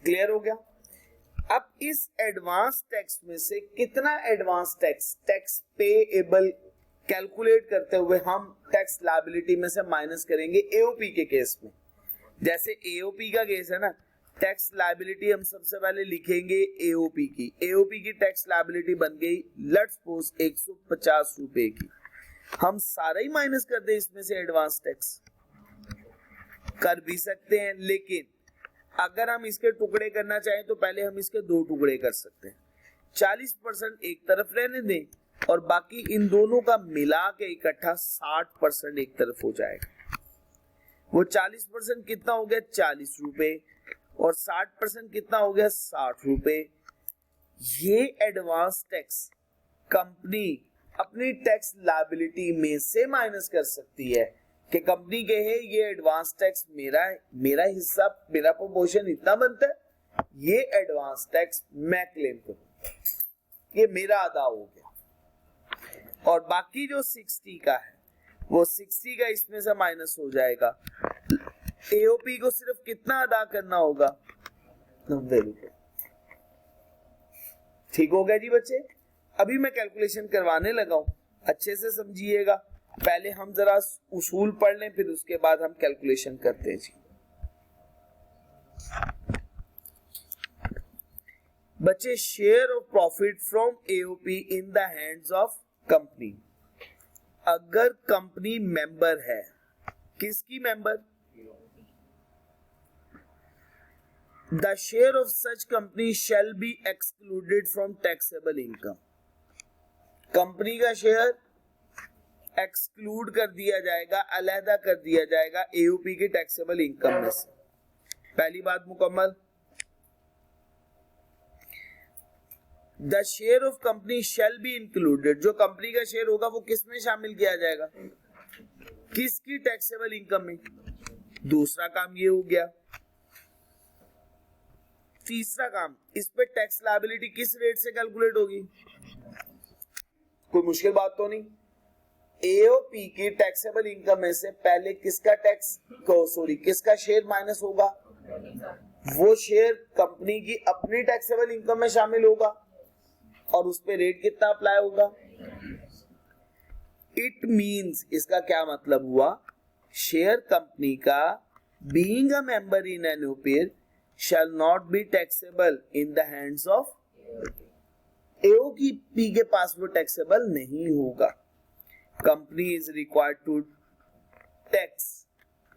क्लियर हो गया? अब इस एडवांस टैक्स में से कितना एडवांस टैक्स पेएबल कैलकुलेट करते हुए हम टैक्स लायबिलिटी में से माइनस करेंगे एओपी के केस में। जैसे एओपी का केस है ना, टैक्स लायबिलिटी हम सबसे पहले लिखेंगे एओपी की टैक्स लायबिलिटी बन गई लेट्स सपोज 150 रुपए की। हम सारा ही माइनस कर दे इसमें से एडवांस टैक्स, कर भी सकते हैं, लेकिन अगर हम इसके टुकड़े करना चाहें तो पहले हम इसके 2 टुकड़े कर सकते हैं। 40% एक तरफ रहने दें और बाकी इन दोनों का मिला के इकट्ठा 60% एक तरफ हो जाएगा। वो 40% कितना हो गया? 40 रुपए, और 60% कितना हो गया? 60 रुपए। ये एडवांस टैक्स कंपनी अपनी टैक्स लायबिलिटी में से माइनस कर सकती है कि कंपनी कहे ये एडवांस टैक्स मेरा हिस्सा, मेरा प्रोपोर्शन इतना बनता है, ये एडवांस टैक्स मैं क्लेम करूं, ये मेरा अदा हो गया। और बाकी जो 60 का है वो 60 का इसमें से माइनस हो जाएगा। एओपी को सिर्फ कितना अदा करना होगा? 90 रुपए। ठीक हो गया जी बच्चे? अभी मैं कैलकुलेशन करवाने लगा हूं, अच्छे से समझिएगा। पहले हम जरा उसूल पढ़ लें, फिर उसके बाद हम कैलकुलेशन करते हैं जी। बच्चे, share of profit from AOP in the hands of company. अगर कंपनी मेंबर है, किसकी member? The share of such company shall be excluded from taxable income. Company का शेयर एक्सक्लूड कर दिया जाएगा, अलहदा कर दिया जाएगा एओपी की टैक्सेबल इनकम में से। पहली बात मुकम्मल। The share of company shall be included, जो कंपनी का शेयर होगा वो किस में शामिल किया जाएगा? किसकी टैक्सेबल इनकम में? दूसरा काम ये हो गया। तीसरा काम, इस पे टैक्स लायबिलिटी किस रेट से कैलकुलेट होगी? कोई मुश्किल बात तो नहीं। एओपी की टैक्सेबल इनकम में से पहले किसका शेयर माइनस होगा? वो शेयर कंपनी की अपनी टैक्सेबल इनकम में शामिल होगा और उस पे रेट कितना अप्लाई होगा? इट मींस, इसका क्या मतलब हुआ? शेयर कंपनी का being a member in an OPR shall not be taxable in the hands of AOP के पास वो टैक्सेबल नहीं होगा। Company is required to tax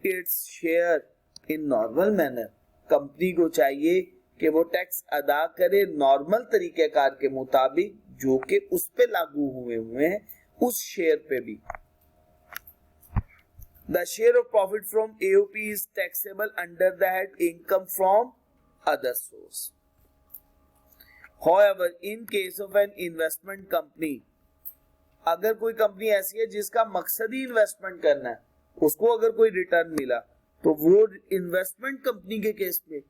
its share in normal manner। Company को चाहिए कि वो टैक्स अदा करे नॉर्मल तरीकेकार के मुताबिक, जो कि उस पे लागू हुए हैं उस शेयर पे भी। The share of profit from AOP is taxable under the head income from other source. However, in case of an investment company, अगर कोई कंपनी ऐसी है जिसका मकसद ही इन्वेस्टमेंट करना है, उसको अगर कोई रिटर्न मिला तो वो इन्वेस्टमेंट कंपनी के केस में,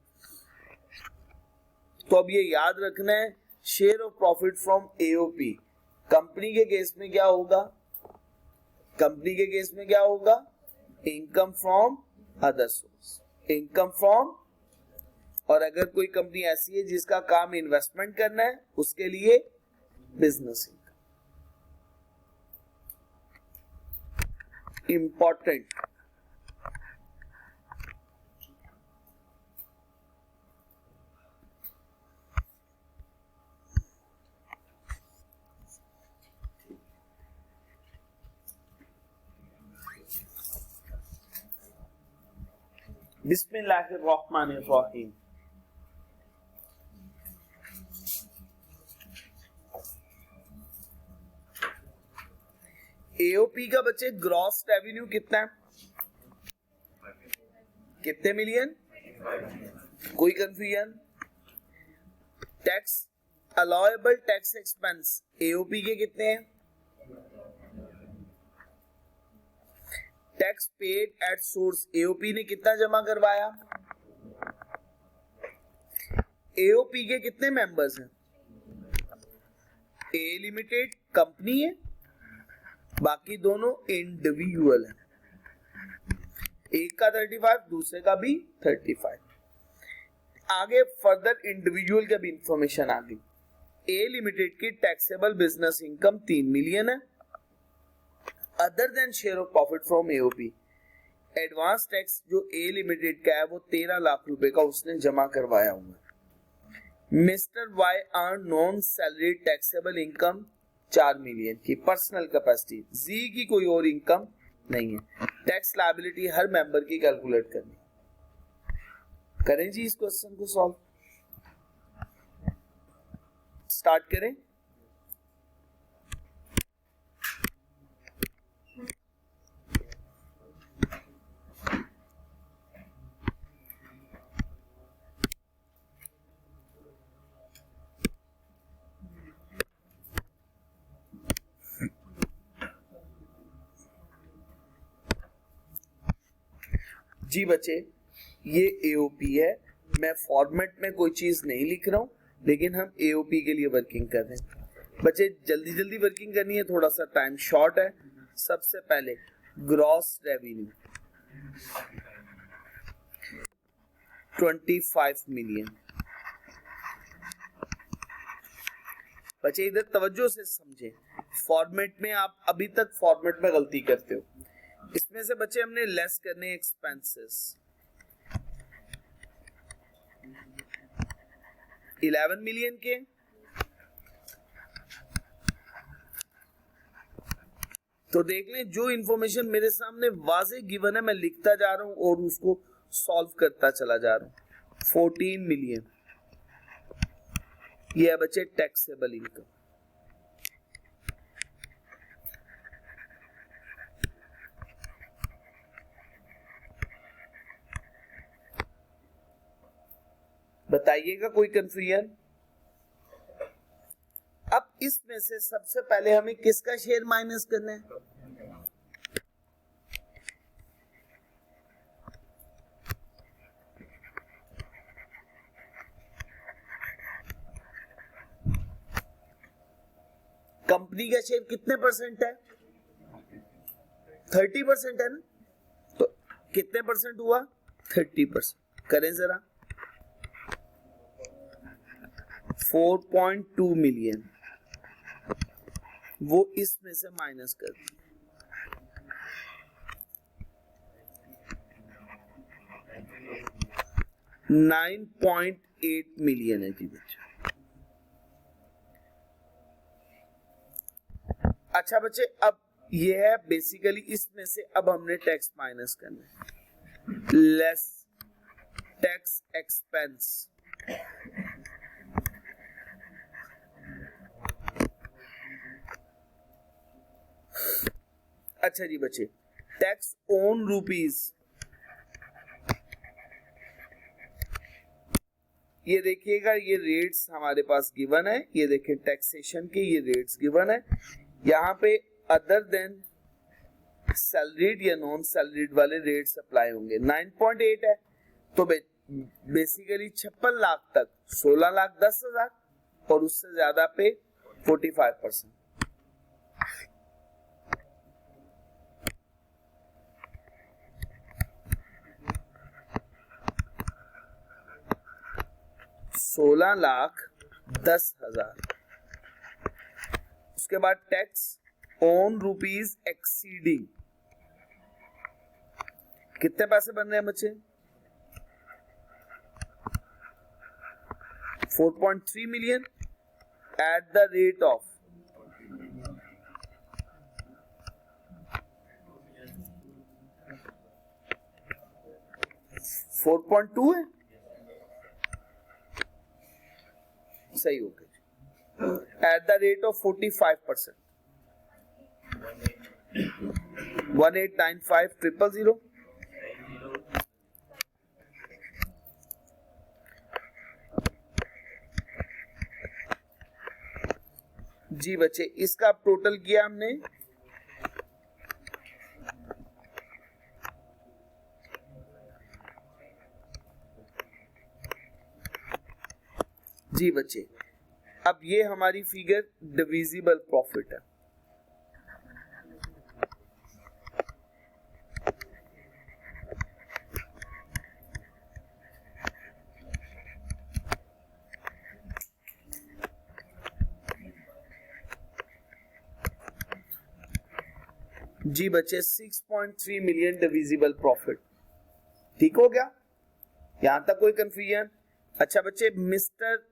तो अब ये याद रखना है, share of profit from AOP company के केस में क्या होगा? कंपनी के केस में क्या होगा? Income from other source, income from, और अगर कोई कंपनी ऐसी है जिसका काम इन्वेस्टमेंट करना है उसके लिए बिजनेस इनकम। इंपॉर्टेंट, बिस्मिल्लाहिर्रहमानिर्रहीम। एओपी का बच्चे ग्रॉस रेवेन्यू कितना है? कितने मिलियन? कोई confusion? Tax allowable tax expense AOP के कितने हैं? Tax paid at source AOP ने कितना जमा करवाया? एओपी के कितने मेंबर्स हैं? ए लिमिटेड कंपनी है, बाकी दोनों इंडिविजुअल है। एक का 35, दूसरे का भी 35। आगे फर्दर इंडिविजुअल का भी इंफॉर्मेशन आ गई। ए लिमिटेड की टैक्सेबल बिजनेस इनकम 3 मिलियन है। Other than share of profit from AOP, advance tax जो ए लिमिटेड का है वो 13 लाख रुपए का उसने जमा करवाया हुआ है। Mister Y earn non salary taxable income 4 million की पर्सनल कैपेसिटी। जी की कोई और इनकम नहीं है। टैक्स लायबिलिटी हर मेंबर की कैलकुलेट करनी। करें जी इस क्वेश्चन को सॉल्व, स्टार्ट करें। जी बच्चे ये एओपी है, मैं फॉर्मेट में कोई चीज नहीं लिख रहा हूं, लेकिन हम एओपी के लिए वर्किंग कर रहे हैं। बच्चे जल्दी जल्दी वर्किंग करनी है, थोड़ा सा टाइम शॉर्ट है। सबसे पहले ग्रॉस रेवेन्यू 25 मिलियन। बच्चे इधर तवज्जो से समझे, फॉर्मेट में आप अभी तक फॉर्मेट में गलती करते हो। इसमें से बच्चे हमने लेस करने एक्सपेंसेस 11 मिलियन के, तो देख लें जो इंफॉर्मेशन मेरे सामने वाज़ेह गिवन है मैं लिखता जा रहा हूं और उसको सॉल्व करता चला जा रहा हूं। 14 मिलियन ये है बच्चे टैक्सेबल इनकम। बताइएगा कोई कंफ्यूजन? अब इसमें से सबसे पहले हमें किसका शेयर माइनस करना है? कंपनी का शेयर कितने परसेंट है? 30% है ना, तो कितने परसेंट हुआ? 30%। करें जरा 4.2 मिलियन वो इसमें से माइनस कर दिया। 9.8 मिलियन है जी बच्चे। अच्छा बच्चे अब ये है बेसिकली इसमें से अब हमने टैक्स माइनस करना है। लेस टैक्स एक्सपेंस अच्छा जी बच्चे टैक्स ऑन रुपीज, ये देखिएगा ये रेट्स हमारे पास गिवन है। ये देखिए टैक्सेशन के ये रेट्स गिवन है। यहाँ पे अदर देन सैलरीड या नॉन सैलरीड वाले रेट्स अप्लाई होंगे। 9.8 है तो बेसिकली 56 लाख तक 16,10,000 और उससे ज्यादा पे 45%। 16,10,000। उसके बाद टैक्स ऑन रुपीज एक्सीडिंग, कितने पैसे बन रहे हैं बच्चे? 4.3 million at the rate of 4.2 है, सही हो गया, at the rate of 45%, 1895,000। जी बच्चे, इसका टोटल किया हमने जी बच्चे। अब ये हमारी फिगर डिविजिबल प्रॉफिट है। जी बच्चे, 6.3 मिलियन डिविजिबल प्रॉफिट। ठीक हो गया? यहां तक कोई कंफ्यूजन? अच्छा बच्चे, मिस्टर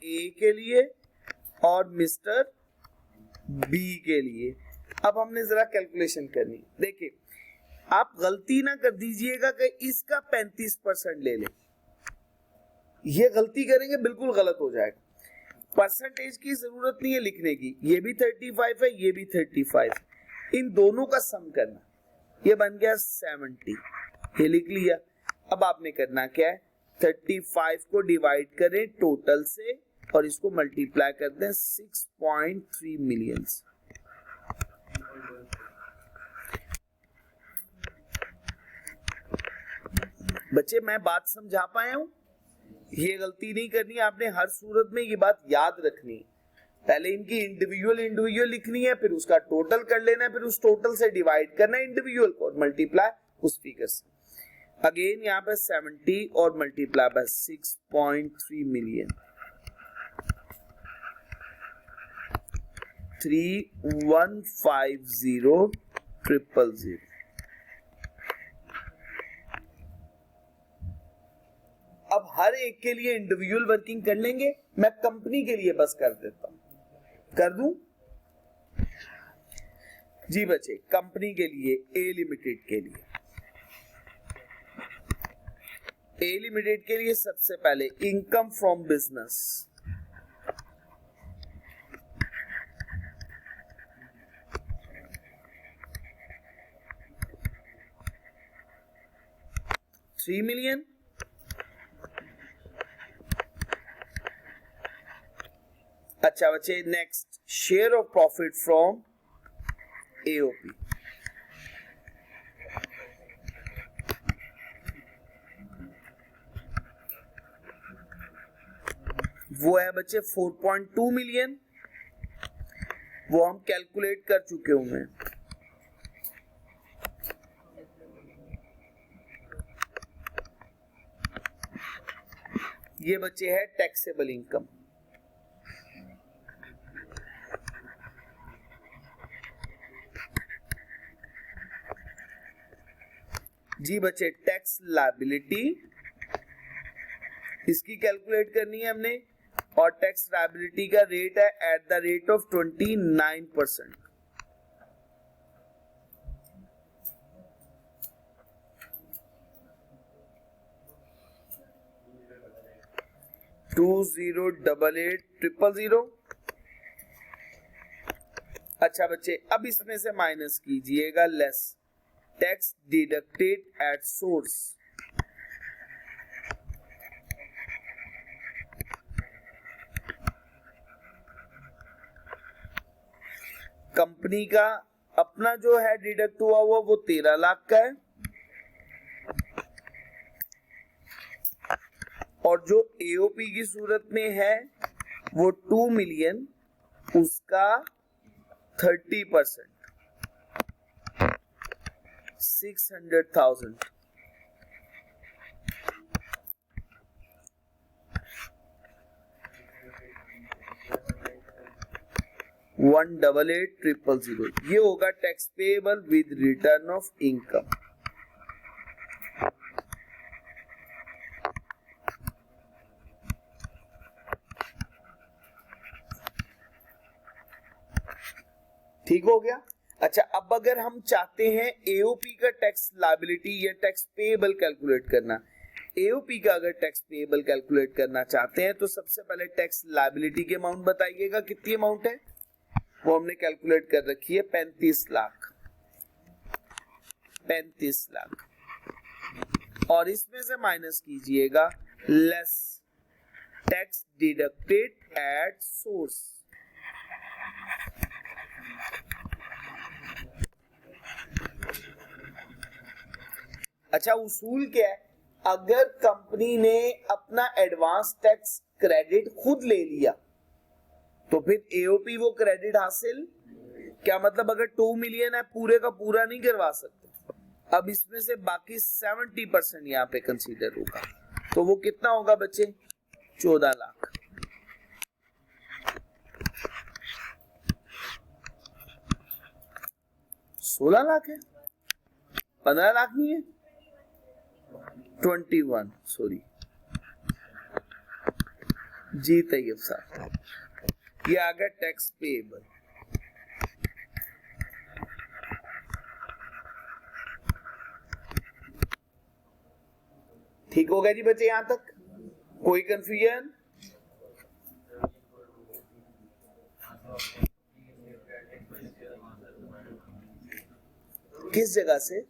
ए के लिए और मिस्टर बी के लिए अब हमने जरा कैलकुलेशन करनी। देखिए, आप गलती ना कर दीजिएगा कि इसका 35% ले लें, ये गलती करेंगे बिल्कुल गलत हो जाएगा। परसेंटेज की जरूरत नहीं है लिखने की, ये भी 35 है, ये भी 35, इन दोनों का सम करना, ये बन गया 70, ये लिख लिया। अब आपने करना क्या है, 35 को डिवाइड करें टोटल से और इसको मल्टीप्लाई कर दें 6.3 मिलियन से। बच्चे, मैं बात समझा पाया हूं? ये गलती नहीं करनी, आपने हर सूरत में ये बात याद रखनी। पहले इनकी इंडिविजुअल लिखनी है, फिर उसका टोटल कर लेना है, फिर उस टोटल से डिवाइड करना है इंडिविजुअल को और मल्टीप्लाई उस फिगर से। अगेन यहाँ पे 70 और मल्टीप्लाई बाय 6.3 मिलियन, 3150,000। अब हर एक के लिए इंडिविजुअल वर्किंग कर लेंगे, मैं कंपनी के लिए बस कर देता हूं, कर दूं? जी बच्चे, कंपनी के लिए ए लिमिटेड के लिए, ए लिमिटेड के लिए सबसे पहले इनकम फ्रॉम बिजनेस, $3 million। अच्छा बच्चे, next share of profit from AOP, वो है बच्चे 4.2 मिलियन, वो हम कैलकुलेट कर चुके हूं मैं। ये बच्चे है टैक्सेबल इनकम। जी बच्चे, टैक्स लायबिलिटी, इसकी कैलकुलेट करनी है हमने, और टैक्स लायबिलिटी का रेट है एट द रेट ऑफ 29%। $2088,000। अच्छा बच्चे, अब इसमें से माइनस कीजिएगा less, tax deducted at source, company का अपना जो है डिडक्ट हुआ हुआ वो 13 लाख का है, और जो एओपी की सूरत में है वो 2 मिलियन, उसका 30%, 600,000। 188,000 ये होगा tax payable with return of income. ठीक हो गया। अच्छा, अब अगर हम चाहते हैं एओपी का टैक्स लायबिलिटी या टैक्स पेएबल कैलकुलेट करना, एओपी का अगर टैक्स पेएबल कैलकुलेट करना चाहते हैं तो सबसे पहले टैक्स लायबिलिटी की अमाउंट बताइएगा, कितनी अमाउंट है वो हमने कैलकुलेट कर रखी है 35 लाख, 35 लाख, और इसमें से माइनस कीजिएगा less tax deducted at source. अच्छा, उसूल क्या है, अगर कंपनी ने अपना एडवांस टैक्स क्रेडिट खुद ले लिया तो फिर एओपी वो क्रेडिट हासिल, क्या मतलब अगर 2 मिलियन है पूरे का पूरा नहीं करवा सकते, अब इसमें से बाकी 70% यहाँ पे कंसीडर होगा, तो वो कितना होगा बच्चे 14 लाख। सोलह लाख है, 15 लाख नहीं है, 21 सॉरी जी तैयब साहब, ये आ गया टैक्स पेएबल। ठीक हो गया जी बच्चे, यहां तक कोई कंफ्यूजन? किस जगह से?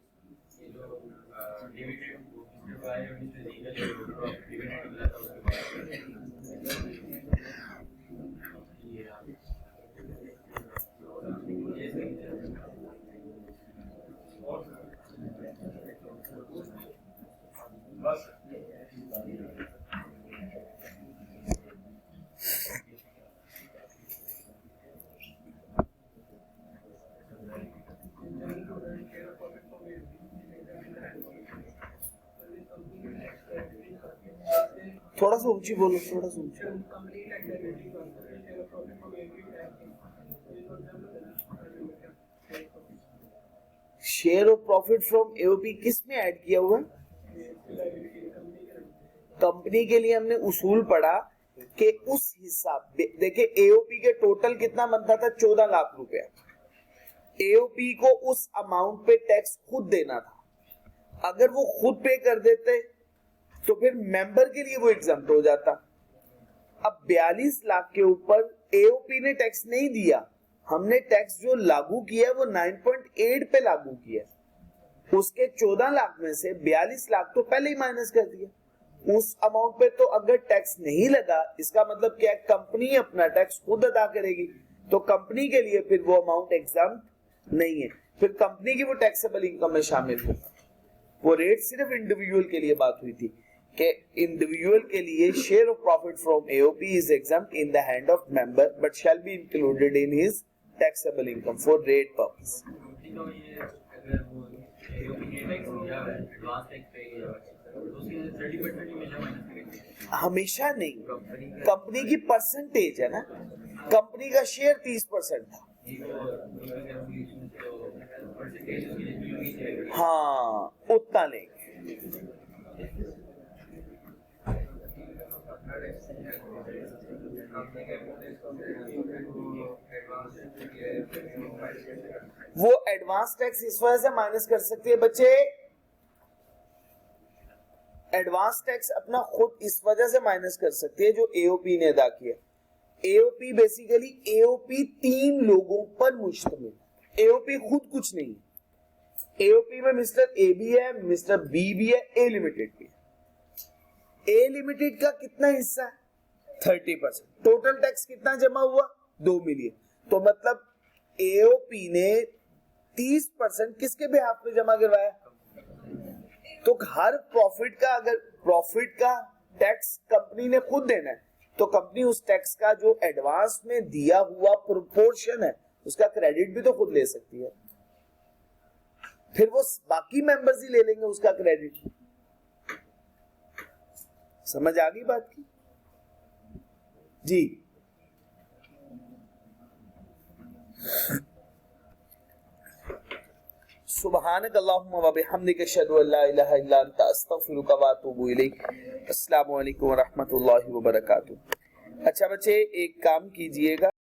थोड़ा सा ऊंची बोलो, थोड़ा सा ऊंची। Share of profit from AOP किस में ऐड किया हुआ? कंपनी के लिए हमने उसूल पढ़ा कि उस हिसाब, देखिए एओपी के टोटल कितना बनता था 14 लाख रुपया, एओपी को उस अमाउंट पे टैक्स खुद देना था, अगर वो खुद पे कर देते तो फिर मेंबर के लिए वो एग्जम्प्ट हो जाता। अब 42 लाख के ऊपर एओपी ने टैक्स नहीं दिया, हमने टैक्स जो लागू किया वो 9.8 पे लागू किया, उसके 14 लाख में से 42 लाख तो पहले ही माइनस कर दिया, उस अमाउंट पे तो अगर टैक्स नहीं लगा इसका मतलब क्या है, कंपनी अपना टैक्स खुद अदा करेगी, तो कंपनी के लिए फिर वो अमाउंट एग्जम्प्ट नहीं है, फिर कंपनी की वो टैक्सेबल इनकम में शामिल होगा। वो रेट सिर्फ इंडिविजुअल के लिए बात हुई थी कि इंडिविजुअल के लिए share of profit from AOP is exempt in the hand of member but shall be included in his taxable income for rate purpose. हमेशा नहीं, कंपनी की परसेंटेज है ना, कंपनी का शेयर 30% था, हाँ उतना लेंगे। वो एडवांस टैक्स इस वजह से माइनस कर सकती है बच्चे, एडवांस टैक्स अपना खुद इस वजह से माइनस कर सकती है जो एओपी ने अदा किया। एओपी बेसिकली एओपी 3 लोगों पर मुश्तमिल, एओपी खुद कुछ नहीं है, एओपी में मिस्टर ए भी है, मिस्टर बी भी है, ए लिमिटेड भी है। ए लिमिटेड का कितना हिस्सा है 30%, टोटल टैक्स कितना जमा हुआ 2 मिलियन, तो मतलब एओपी ने 30% किसके बिहाफ पे जमा करवाया, तो हर प्रॉफिट का, अगर प्रॉफिट का टैक्स कंपनी ने खुद देना है तो कंपनी उस टैक्स का जो एडवांस में दिया हुआ प्रोपोर्शन है उसका क्रेडिट भी तो खुद ले सकती है, फिर वो बाकी मेंबर्स ही ले लेंगे उसका क्रेडिट। समझ आ गई बात की जी? सुब्हानक अल्लाहुम्मा व बिहम्दिक अशहदु अल्ला इलाहा इल्ला अंता अस्तगफिरुका व अतूबु इलैक। अस्सलामु अलैकुम व रहमतुल्लाहि व बरकातुहू। अच्छा बच्चे, एक काम कीजिएगा,